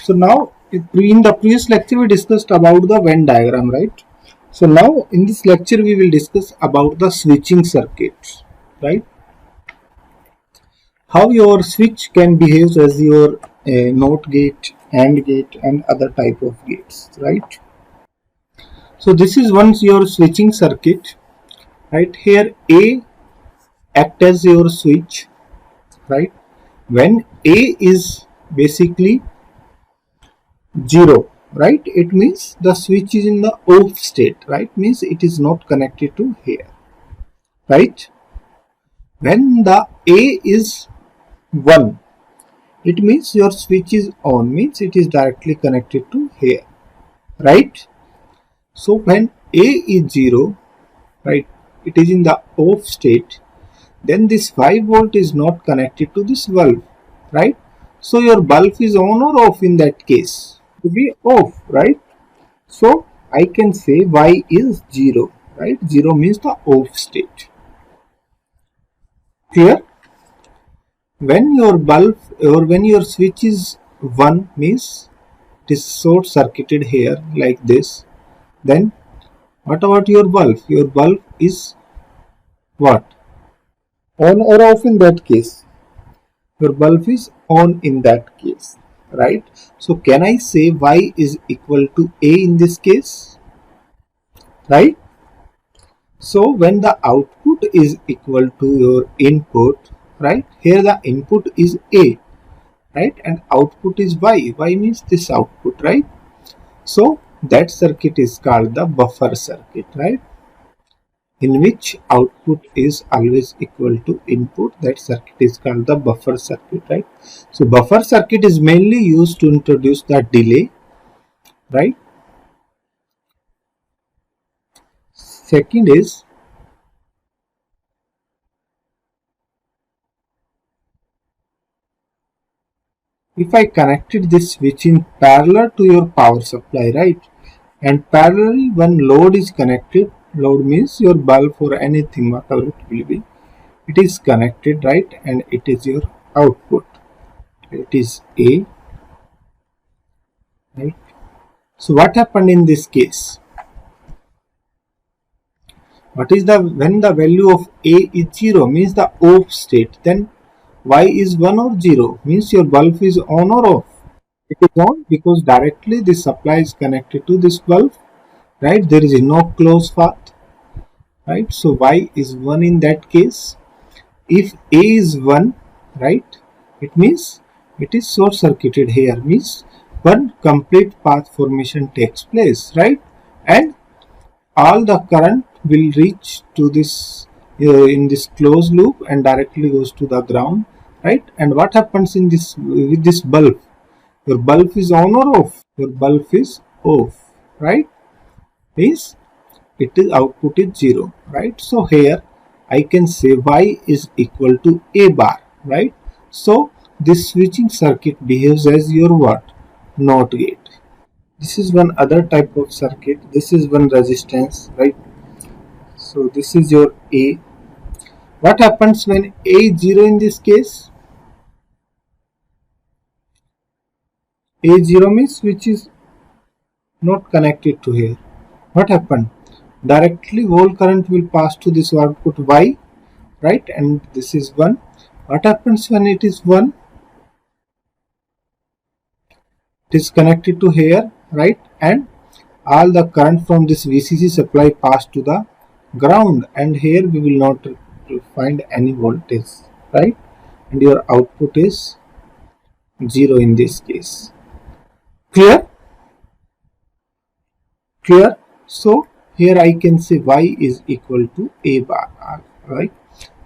So now in the previous lecture we discussed about the Venn diagram, right? So now in this lecture we will discuss about the switching circuits, right? How your switch can behave as your NOT gate, AND gate and other type of gates, right? So this is once your switching circuit, right? Here A act as your switch, right? When A is basically 0, right, it means the switch is in the off state, right, means it is not connected to here, right. When the A is 1, it means your switch is on, means it is directly connected to here, right. So when A is 0, right, it is in the off state, then this 5 volt is not connected to this bulb, right. So your bulb is on or off in that case? To be off, right. So I can say Y is 0, right? 0 means the off state. Clear? When your bulb or when your switch is 1 means it is short circuited here like this. Then what about your bulb? Your bulb is what? On or off in that case? Your bulb is on in that case, right? So can I say Y is equal to A in this case? Right? So when the output is equal to your input, right, here the input is A, right, and output is Y. Y means this output, right. So that circuit is called the buffer circuit, right, in which output is always equal to input. That circuit is called the buffer circuit, right. So buffer circuit is mainly used to introduce the delay, right. Second is if I connected this switch in parallel to your power supply, right, and parallelly when load is connected, load means your bulb or anything whatever it will be, it is connected, right, and it is your output, it is A, right. So what happened in this case? What is the when the value of A is 0 means the off state, then Y is 1 or 0 means your bulb is on or off. It is on because directly the supply is connected to this bulb, right. There is no closed path, right. So Y is 1 in that case. If A is 1, right, it means it is short circuited here, means one complete path formation takes place, right, and all the current will reach to this in this closed loop and directly goes to the ground, right. And what happens in this with this bulb? Your bulb is on or off? Your bulb is off, right, means it is output is 0, right. So here I can say Y is equal to A bar, right. So this switching circuit behaves as your what? NOT gate. This is one other type of circuit. This is one resistance, right. So this is your A. What happens when A is 0 in this case? A 0 means which is not connected to here. What happened? Directly whole current will pass to this output Y, right, and this is 1. What happens when it is 1? It is connected to here, right, and all the current from this VCC supply pass to the ground, and here we will not find any voltage, right, and your output is 0 in this case. Clear? Clear? So here I can say Y is equal to A bar R, right,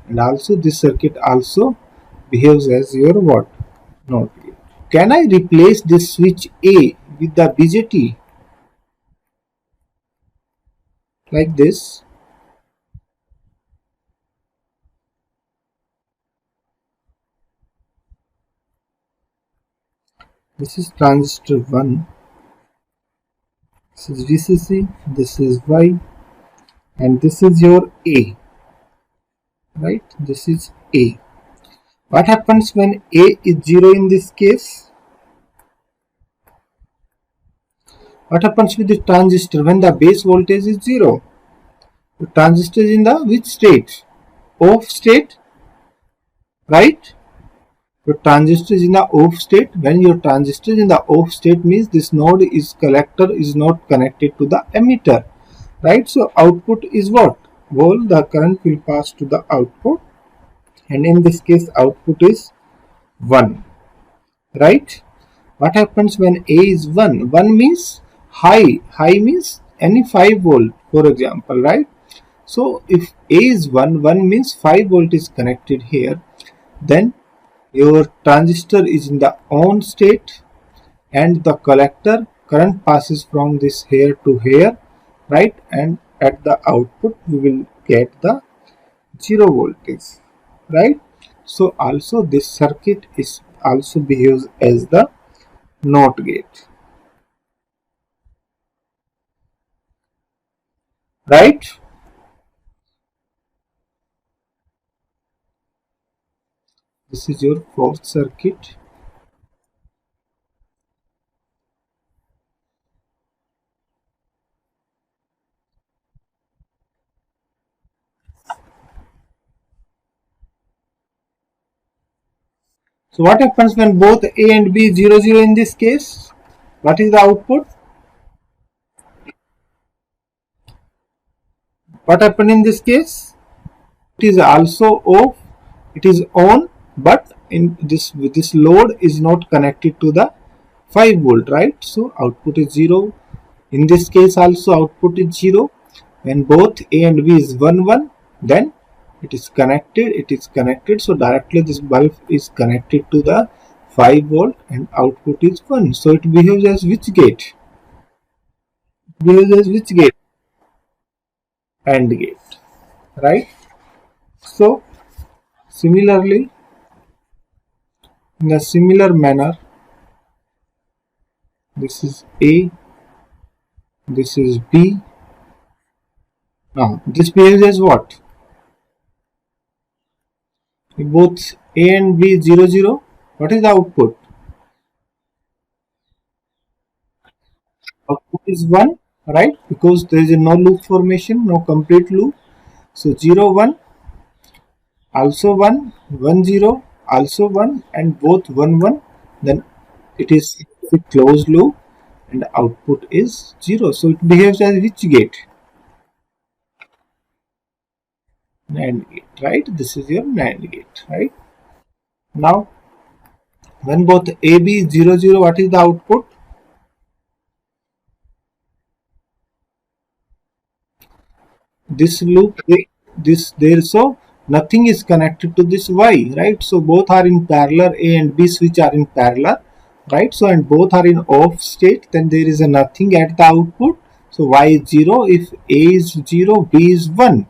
and also this circuit also behaves as your what? NOT gate. Can I replace this switch A with the BJT like this? This is transistor 1, this is VCC, this is Y, and this is your A, right, this is A. What happens when A is 0 in this case? What happens with the transistor when the base voltage is 0? The transistor is in the which state? Off state, right? Your transistor is in the off state. When your transistor is in the off state means this node is collector is not connected to the emitter, right? So output is what? Well, the current will pass to the output, and in this case output is 1, right? What happens when A is 1? 1 means high. High means any 5 volt, for example, right? So if A is 1, 1 means 5 volt is connected here. Then your transistor is in the on state, and the collector current passes from this here to here, right? And at the output we will get the 0 voltage, right? So also this circuit is also behaves as the NOT gate, right? This is your fourth circuit. So what happens when both A and B 0 0 in this case? What is the output? What happened in this case? It is also off, it is on, but in this load is not connected to the 5 volt, right? So output is 0. In this case also output is 0. When both A and B is 1 1, then it is connected, so directly this bulb is connected to the 5 volt and output is 1. So it behaves as which gate? It behaves as which gate? AND gate, right? So similarly, in a similar manner, this is A, this is B. Now this behaves as what? If both A and B 0 0, what is the output? Output is 1, right? Because there is a no loop formation, no complete loop. So 0 1, also 1, 1 0, also 1, and both 1 1. Then it is a closed loop and the output is 0. So it behaves as which gate? NAND gate, right? This is your NAND gate, right? Now, when both AB is 0 0, what is the output? This loop, this there, so nothing is connected to this Y, right? So both are in parallel, A and B switch are in parallel, right? So and both are in off state, then there is a nothing at the output. So Y is 0, if A is 0, B is 1.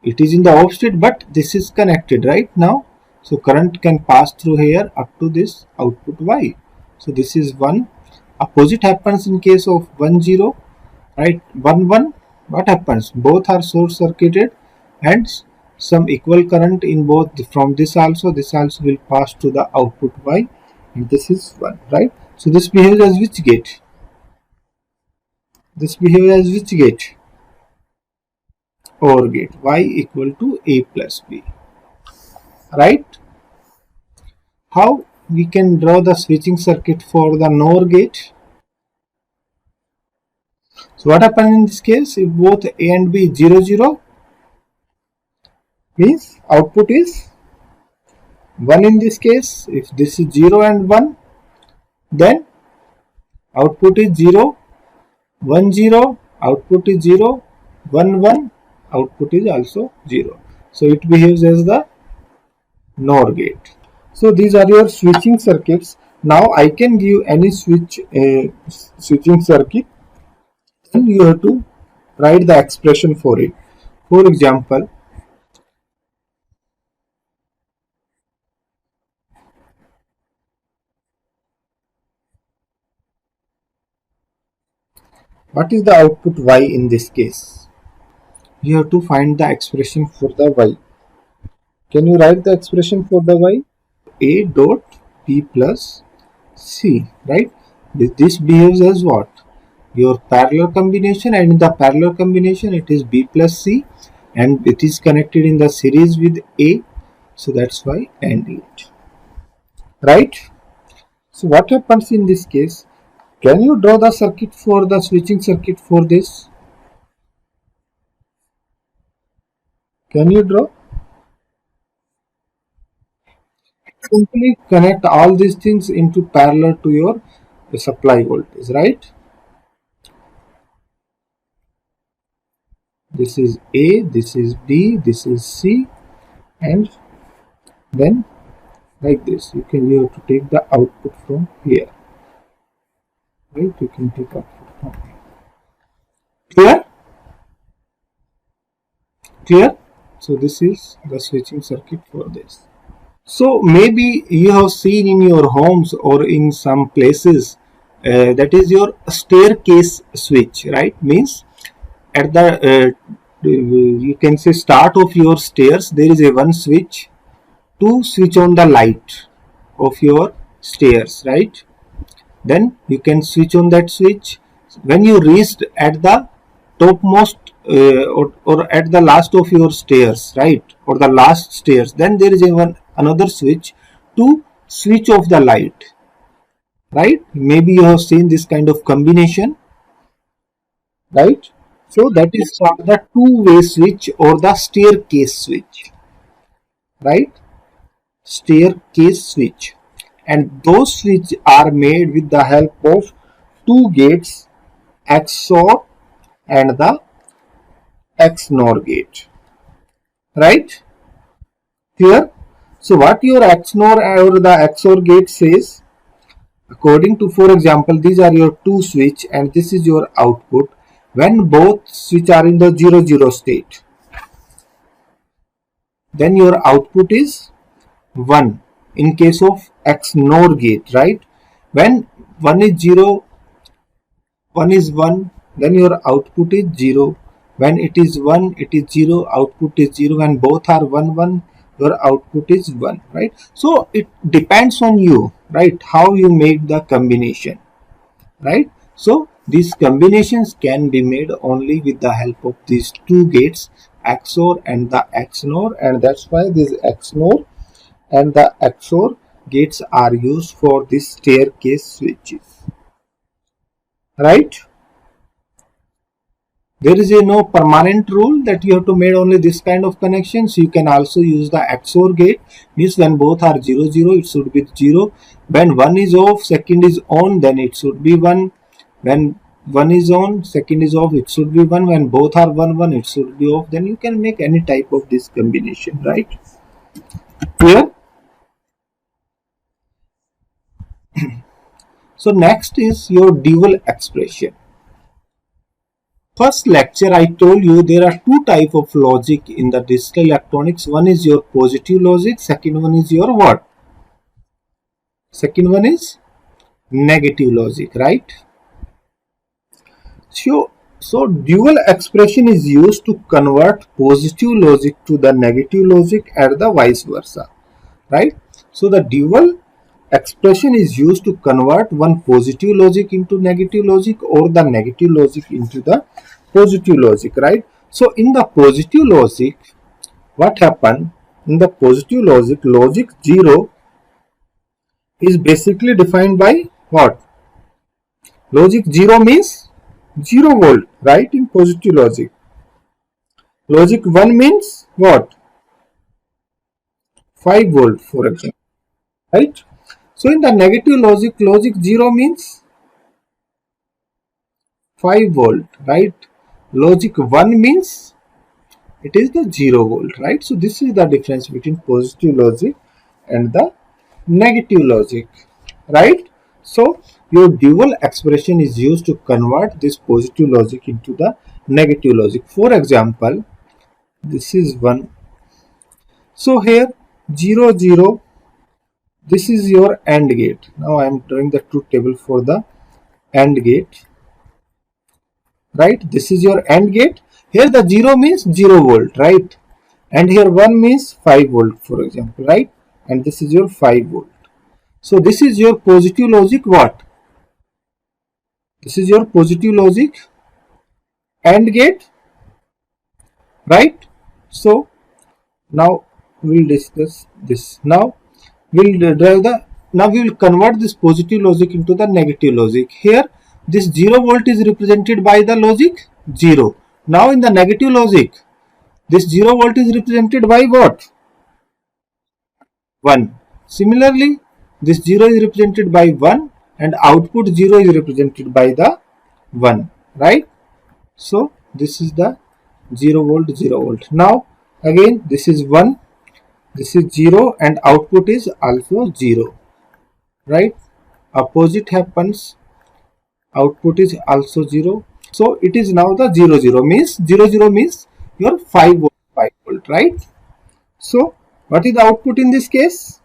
It is in the off state, but this is connected right now. So current can pass through here up to this output Y. So this is 1. Opposite happens in case of 1 0, right? 1 1. What happens? Both are short circuited and some equal current in both from this also will pass to the output Y, and this is 1, right? So this behaves as which gate? This behaves as which gate? OR gate. Y equal to A plus B, right? How we can draw the switching circuit for the NOR gate? So what happens in this case? If both A and B 0 0, means output is 1 in this case. If this is 0 and 1, then output is 0, 1 0, output is 0, 1 1, output is also 0. So it behaves as the NOR gate. So these are your switching circuits. Now I can give any switching circuit, and you have to write the expression for it. For example, what is the output Y in this case? You have to find the expression for the Y. Can you write the expression for the Y? A dot B plus C, right? This behaves as what? your parallel combination, and in the parallel combination it is B plus C, and it is connected in the series with A, so that's why AND gate, right? So what happens in this case? Can you draw the circuit for the switching circuit for this? Can you draw? Simply connect all these things into parallel to your supply voltage, right? This is A, this is B, this is C, and then like this you have to take the output from here, right? You can take output from here. Clear? Clear? So this is the switching circuit for this. So maybe you have seen in your homes or in some places that is your staircase switch, right? Means at the you can say start of your stairs there is a one switch to switch on the light of your stairs, right? Then you can switch on that switch when you reached at the topmost or at the last of your stairs, right? Or the last stairs, then there is a another switch to switch off the light, right? Maybe you have seen this kind of combination, right? So that is called the two-way switch or the staircase switch, right? Staircase switch, and those switches are made with the help of two gates, XOR and the XNOR gate, right? Here, so what your XNOR or the XOR gate says, according to, for example, these are your two switch and this is your output. When both switch are in the 0 state, then your output is 1 in case of XNOR gate, right? When 1 is 0, 1 is 1, then your output is 0. When it is 1, it is 0, output is 0. When both are 1, 1, your output is 1, right? So it depends on you, right? How you make the combination, right? So these combinations can be made only with the help of these two gates, XOR and the XNOR, and that's why this XNOR and the XOR gates are used for this staircase switches, right? There is a no permanent rule that you have to make only this kind of connections. You can also use the XOR gate, means when both are 0 0 it should be 0. When one is off, second is on, then it should be 1. When one is on, second is off, it should be 1. When both are 1 1 it should be off. Then you can make any type of this combination, right? Clear? So next is your dual expression. First lecture I told you there are two type of logic in the digital electronics. One is your positive logic, second one is your what? Second one is negative logic, right? So dual expression is used to convert positive logic to the negative logic and the vice versa, right? So the dual expression is used to convert one positive logic into negative logic or the negative logic into the positive logic, right? So in the positive logic, what happened? In the positive logic, logic 0 is basically defined by what? Logic 0 means 0 volt, right? In positive logic. Logic 1 means what? 5 volt, for example, right? So in the negative logic, logic 0 means 5 volt, right? Logic 1 means it is the 0 volt, right? So this is the difference between positive logic and the negative logic, right? So your dual expression is used to convert this positive logic into the negative logic. For example, this is 1. So here 0 0, this is your AND gate. Now I am drawing the truth table for the AND gate, right? This is your AND gate. Here the 0 means 0 volt, right? And here 1 means 5 volt, for example, right? And this is your 5 volt. So this is your positive logic what? This is your positive logic AND gate, right? So now we'll discuss this. Now we'll drive the now we will convert this positive logic into the negative logic. Here this 0 volt is represented by the logic 0. Now in the negative logic, this 0 volt is represented by what? 1. Similarly, this 0 is represented by 1 and output 0 is represented by the 1, right? So this is the 0 volt 0 volt. Now again this is 1, this is 0 and output is also 0, right? Opposite happens, output is also 0. So it is now the 0 0 means 0 0 means your 5 volt, right? So what is the output in this case?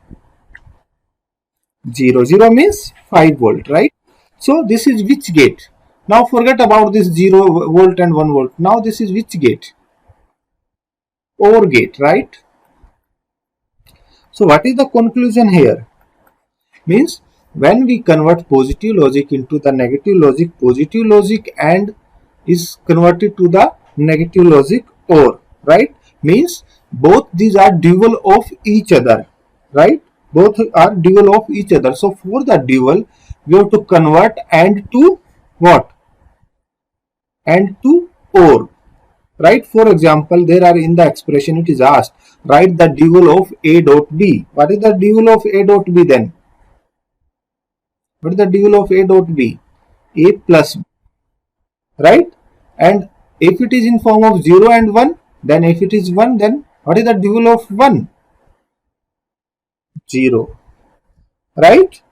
0 0 means 5 volt, right? So this is which gate? Now forget about this 0 volt and 1 volt. Now this is which gate? OR gate, right? So what is the conclusion here? Means when we convert positive logic into the negative logic AND is converted to the negative logic OR, right? Means both these are dual of each other, right? Both are dual of each other. So for the dual, we have to convert AND to what? AND to OR, right? For example, there are in the expression it is asked, write the dual of A dot B. What is the dual of A dot B then? What is the dual of A dot B? A plus B, right? And if it is in form of 0 and 1, then if it is 1, then what is the dual of 1? 0, right?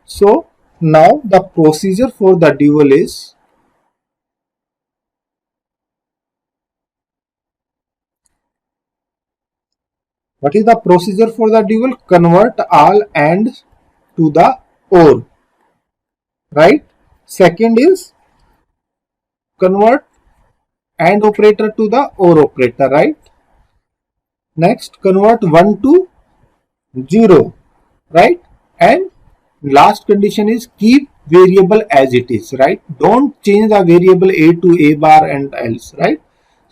So now the procedure for the dual is, what is the procedure for the dual? Convert all AND to the OR, right? Second is convert AND operator to the OR operator, right? Next, convert 1 to 0, right? And last condition is keep variable as it is, right? Don't change the variable A to A bar and else, right?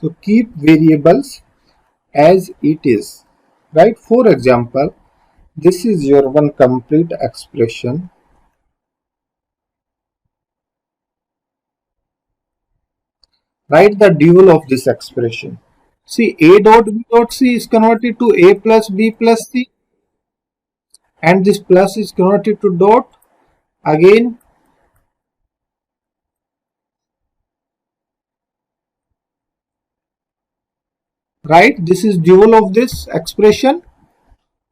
So keep variables as it is, right? For example, this is your one complete expression. Write the dual of this expression. See, A dot B dot C is converted to A plus B plus C, and this plus is converted to dot. Again, right? This is dual of this expression,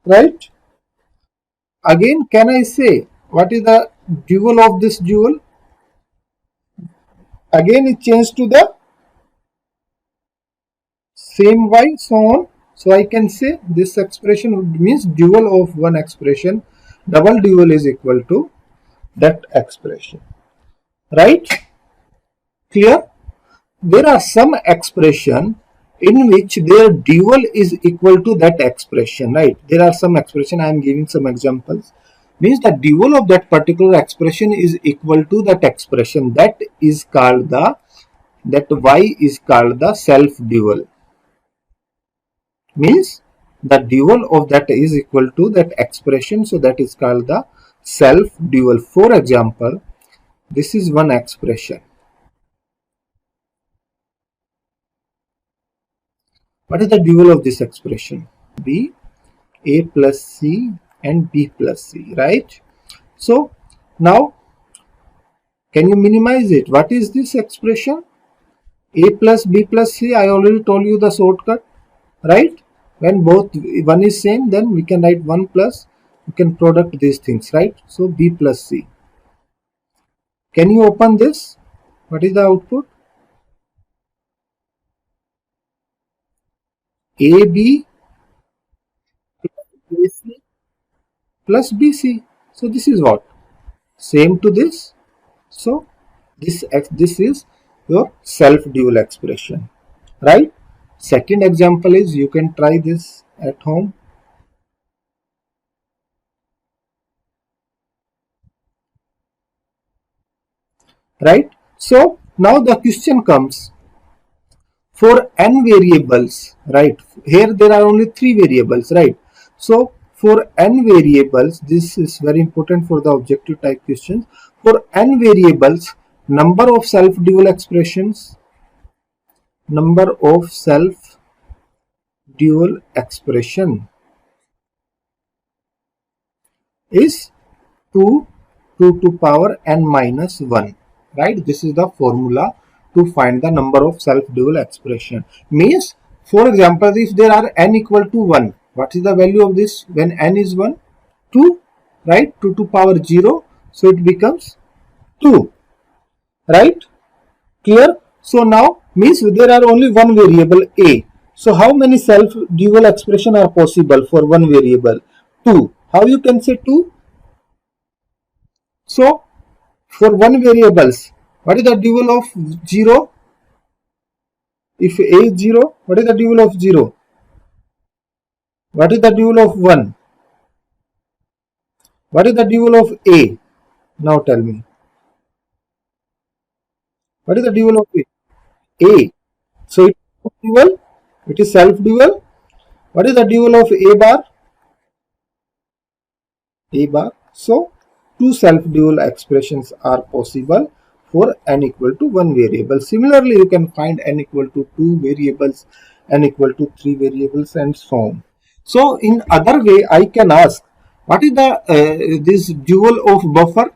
right? Again, can I say what is the dual of this dual? Again, it changed to the same y, so on. So I can say this expression means dual of one expression. Double dual is equal to that expression, right? Clear? There are some expression in which their dual is equal to that expression, right? There are some expression, I am giving some examples, means the dual of that particular expression is equal to that expression. That is called the, that y is called the self dual. Means the dual of that is equal to that expression, so that is called the self dual. For example, this is one expression. What is the dual of this expression? B, A plus C and B plus C, right? So now can you minimize it? What is this expression? A plus B plus C, I already told you the shortcut, right? When both one is same, then we can write 1 plus, we can product these things, right? So B plus C. Can you open this? What is the output? AB AC plus BC. So this is what? Same to this. So this is your self-dual expression, right? Second example is, you can try this at home. Right? So now the question comes, for n variables, right? Here there are only 3 variables, right? So for n variables, this is very important for the objective type questions. For n variables, number of self dual expressions, number of self dual expression is 2 to power n minus 1, right? This is the formula to find the number of self dual expression. Means, for example, if there are n equal to 1, what is the value of this when n is 1? 2, right? 2 to power 0, so it becomes 2, right? Clear? So now means there are only one variable a. So how many self dual expression are possible for one variable? 2. How you can say 2? So for one variables, what is the dual of 0? If a is 0, what is the dual of 0? What is the dual of 1? What is the dual of a? Now tell me. What is the dual of a? A. So it is dual. It is self dual. What is the dual of a bar? A bar. So two self dual expressions are possible for n equal to 1 variable. Similarly, you can find n equal to 2 variables, n equal to 3 variables, and so on. So in other way, I can ask, what is the this dual of buffer?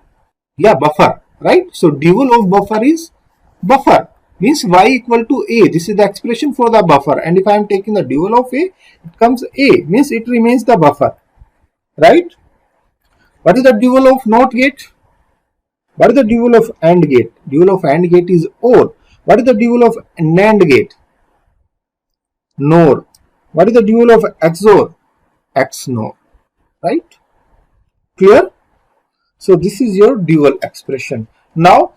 Yeah, buffer, right? So dual of buffer is buffer, means y equal to a. This is the expression for the buffer, and if I am taking the dual of a, it comes a, means it remains the buffer, right? What is the dual of NOT gate? What is the dual of AND gate? Dual of AND gate is OR. What is the dual of NAND gate? NOR. What is the dual of XOR? XNOR. Right? Clear? So this is your dual expression. Now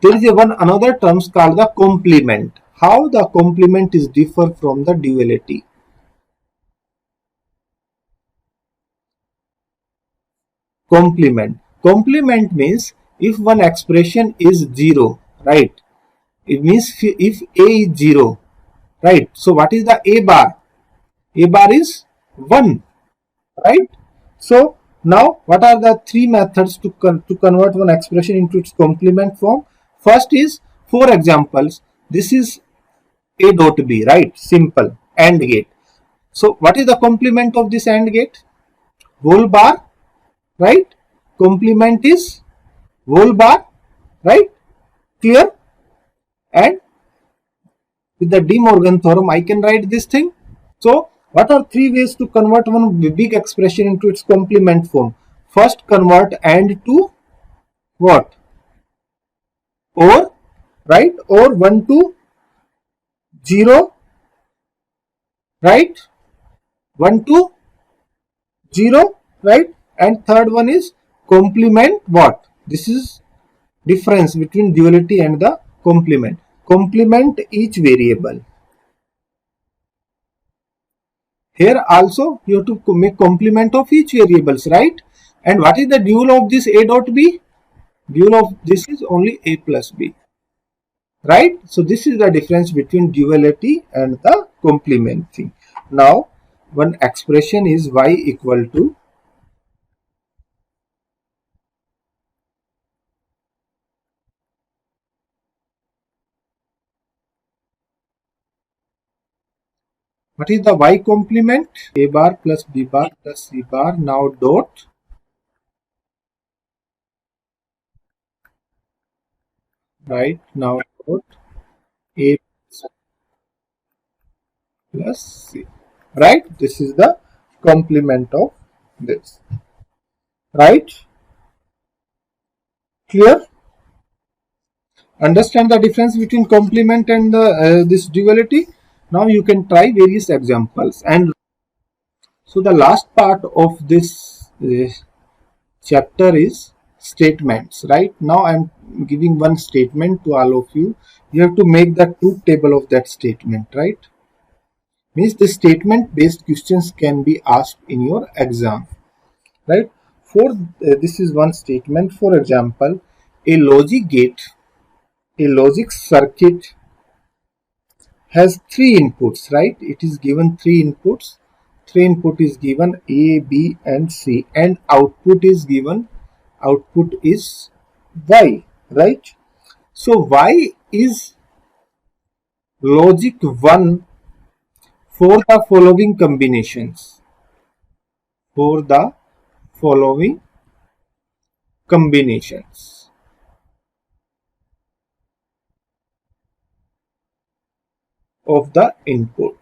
there is one another terms called the complement. How the complement is differ from the duality? Complement. Complement means if one expression is 0, right? It means if a is 0, right? So what is the a bar? A bar is 1, right? So now what are the 3 methods to convert one expression into its complement form? First is, for examples, this is a dot b, right? Simple AND gate. So what is the complement of this AND gate? Whole bar, right? Complement is whole bar, right? Clear? And with the De Morgan theorem, I can write this thing. So what are 3 ways to convert one big expression into its complement form? First, convert AND to what? OR, right? Or 1 to 0, right? 1 to 0, right? And third one is complement what? This is difference between duality and the complement. Complement each variable. Here also you have to make complement of each variables, right? And what is the dual of this a dot b? Dual of this is only a plus b, right? So this is the difference between duality and the complement thing. Now one expression is y equal to what is the y complement? A bar plus b bar plus c bar. Now dot right, now dot a plus c, right? This is the complement of this, right? Clear? Understand the difference between complement and this duality? Now you can try various examples. And so the last part of this chapter is statements, right? Now I'm giving one statement to all of you. You have to make the truth table of that statement, right? Means the statement based questions can be asked in your exam, right? For this is one statement. For example, a logic gate A logic circuit has three inputs, right? It is given three inputs. Three input is given A, B, and C, and output is given. Output is Y, right? So Y is logic 1 for the following combinations. For the following combinations of the input,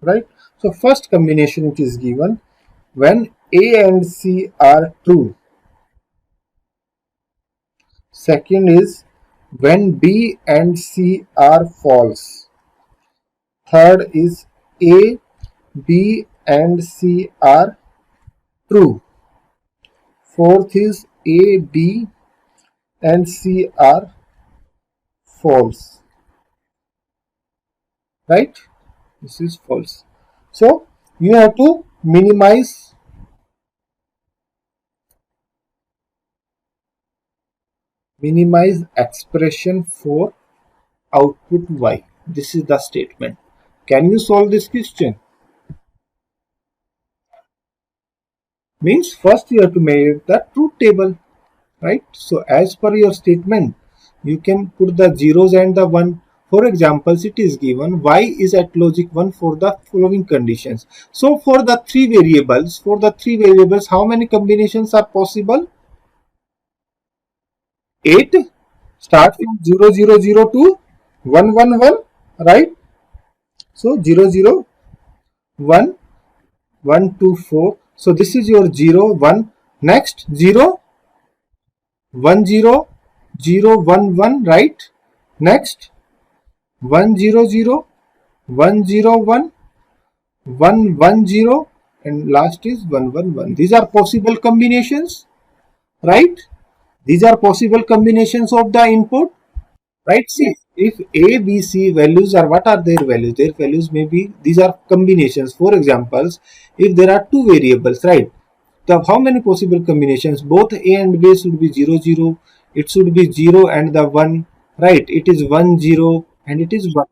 right? So first combination it is given when A and C are true. Second is when B and C are false. Third is A, B and C are true. Fourth is A, B and C are false, right? This is false. So you have to minimize expression for output Y. This is the statement. Can you solve this question? Means first you have to make the truth table, right? So as per your statement, you can put the zeros and the 1. For examples, it is given Y is at logic 1 for the following conditions. So for the three variables, how many combinations are possible? 8. Start from 0, 0, 0 to 1, 1, 1, right? So 0, 0, 1, 1, 2, 4. So this is your 0, 1. Next 0, 1, 0, 0, 1, 1, right? Next 1, 0, 0, 1, 0, 1, 1, 1, 0, and last is 1, 1, 1. These are possible combinations, right? These are possible combinations of the input, right? See, if A, B, C values are, what are their values? Their values may be, these are combinations. For examples, if there are two variables, right? So how many possible combinations? Both A and B should be 0, 0. It should be 0 and the 1, right? It is 1, 0 and it is 1.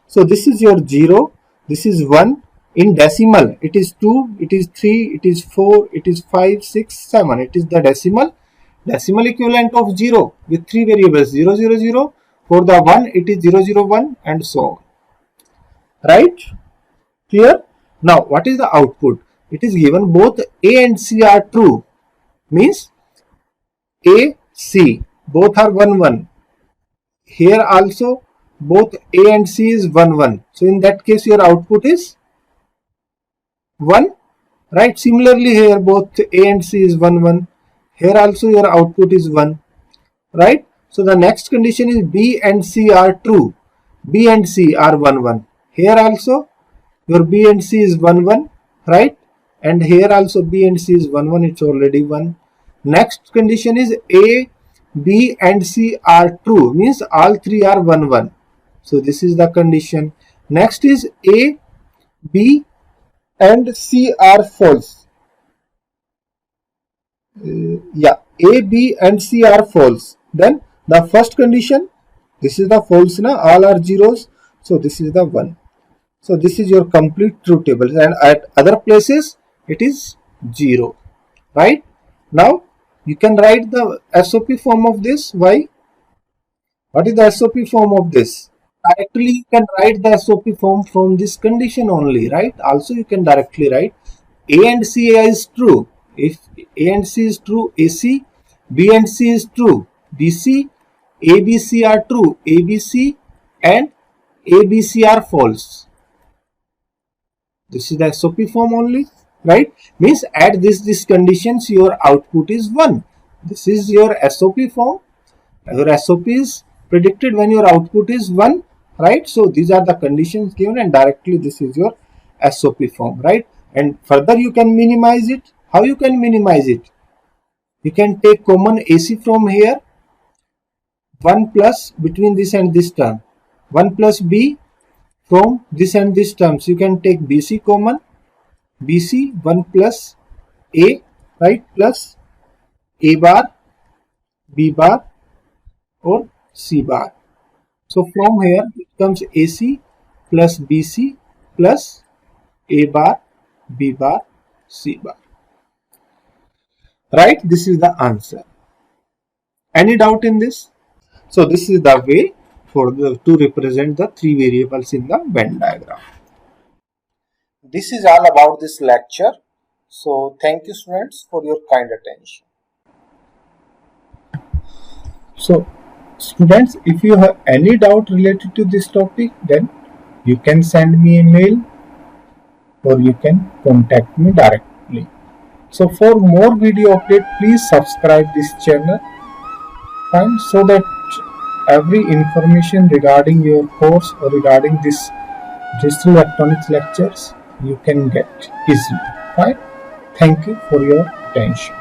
So this is your 0, this is 1. In decimal, it is 2, it is 3, it is 4, it is 5, 6, 7. It is the decimal equivalent of 0 with three variables 0, 0, 0. For the 1, it is 0, 0, 1 and so on. Right? Clear? Now, what is the output? It is given both A and C are true. Means A, C, both are 1, 1. Here also, both A and C is 1, 1. So, in that case, your output is 1. Right? Similarly, here both A and C is 1, 1. Here also, your output is 1. Right? So, the next condition is B and C are true. B and C are 1, 1. Here also, your B and C is 1, 1. Right? And here also B and C is 1, 1. It's already 1. Next condition is A, B and C are true. Means all three are 1, 1. So this is the condition. Next is A, B and C are false. Yeah, A, B and C are false. Then the first condition, this is the false, na? All are zeros. So this is the 1. So this is your complete truth table, and at other places it is 0, right? Now you can write the SOP form of this. Why? What is the SOP form of this? Directly you can write the SOP form from this condition only, right? Also you can directly write A and C is true. If A and C is true, AC, B and C is true, BC, ABC are true, ABC and ABC are false. This is the SOP form only, right? Means at this conditions your output is 1. This is your SOP form. Your SOP is predicted when your output is 1, right? So these are the conditions given and directly this is your SOP form, right? And further you can minimize it. How you can minimize it? You can take common AC from here, 1 plus between this and this term, 1 plus B from this and this terms. You can take BC common, BC 1 plus A, right, plus A bar, B bar or C bar. So from here it comes AC plus BC plus A bar, B bar, C bar. Right? This is the answer. Any doubt in this? So this is the way to represent the three variables in the Venn diagram. This is all about this lecture. So thank you students for your kind attention. So students, if you have any doubt related to this topic, then you can send me a mail or you can contact me directly. So for more video update, please subscribe this channel, and so that every information regarding your course or regarding this digital electronics lectures you can get easily. Fine. Thank you for your attention.